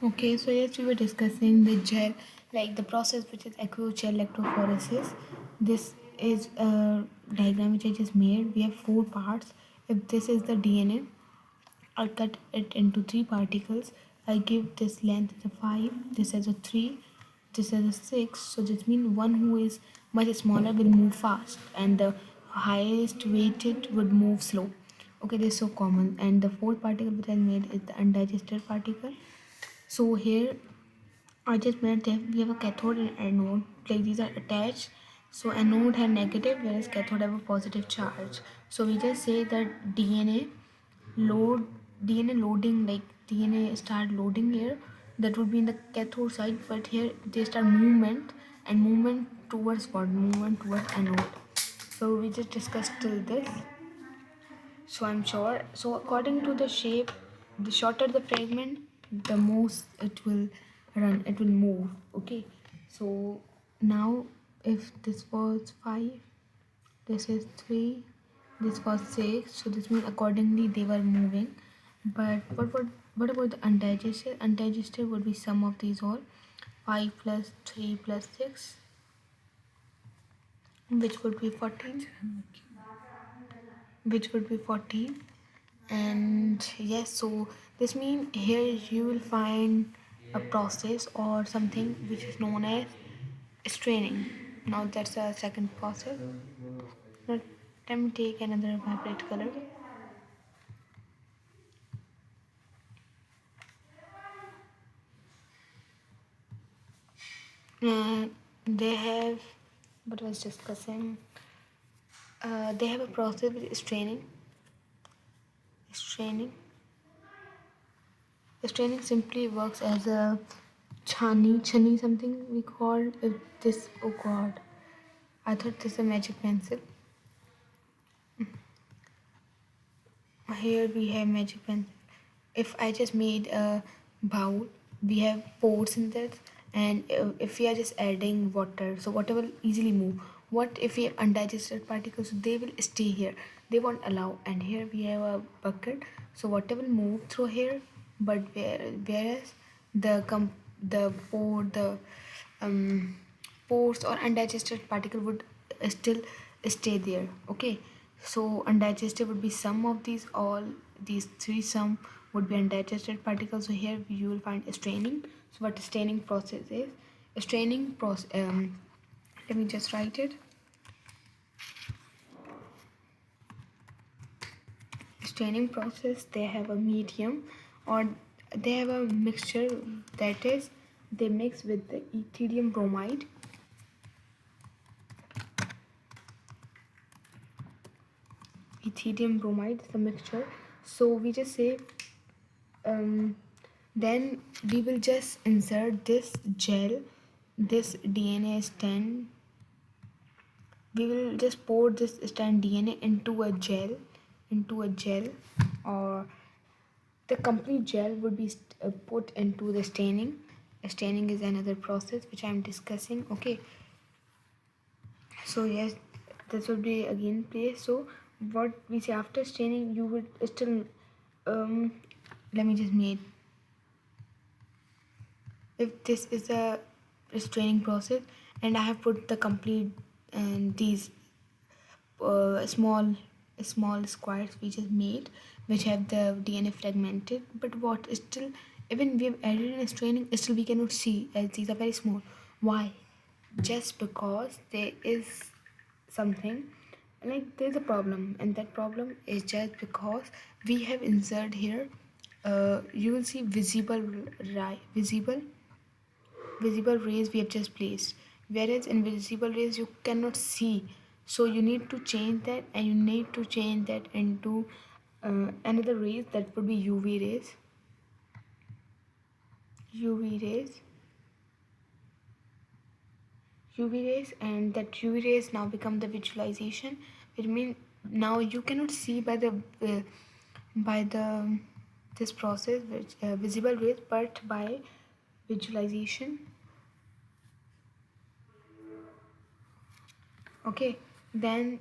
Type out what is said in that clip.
Okay, so yes, we were discussing the gel, like the process which is aqueous gel electrophoresis. This is a diagram which I just made. We have four parts. If this is the DNA, I'll cut it into three particles. I give this length as a 5, this as a 3, this as a 6. So this means one who is much smaller will move fast and the highest weighted would move slow. Okay, this is so common. And the fourth particle which I made is the undigested particle. So here I just made that we have a cathode and anode, like these are attached. So anode have negative whereas cathode have a positive charge. So we just say that load DNA loading, like DNA start loading here, that would be in the cathode side, but here they start movement, and movement towards what? Movement towards anode. So we just discussed till this. So I'm sure. So according to the shape, the shorter the fragment, the most it will run. It will move. Okay. So now, if this was 5, this is 3, this was 6. So this means accordingly they were moving. But what about the undigested? Undigested would be sum of these all. 5 plus 3 plus 6, which would be 14. Which would be 14. And yes, so this means here you will find a process or something which is known as straining. Now that's a second process. Now let me take another vibrate color. They have what I was discussing. They have a process with straining. Straining simply works as a chani something we call this. Oh god, I thought this is a magic pencil. Here we have magic pen. If I just made a bowl, we have pores in that, and if we are just adding water, so water will easily move. What if we have undigested particles? They will stay here. They won't allow. And here we have a bucket, so water will move through here. But whereas the um, pores or undigested particle would still stay there. Okay, so undigested would be some of these, all these three sum would be undigested particles. So here you will find a straining. So what a straining process is, a straining process, let me just write it. Straining process, they have a medium or they have a mixture, that is they mix with the ethidium bromide. Ethidium bromide is the mixture. So we just say then we will just insert this gel, this DNA strand. We will just pour this strand DNA into a gel, or the complete gel would be put into the staining. Staining is another process which I am discussing. Okay, so yes, this would be again place. So what we say, after staining you would still let me just make, if this is a staining process and I have put the complete and these small squares we just made, which have the DNA fragmented, but what is still, even we have added in staining, still we cannot see as these are very small. Why? Just because there is something, like there's a problem, and that problem is just because we have inserted here, you will see visible rays we have just placed, whereas invisible rays you cannot see. So you need to change that, and you need to change that into another rays, that would be uv rays uv rays. And that uv rays now become the visualization, which means now you cannot see by the this process, which visible rays, but by visualization. Okay, then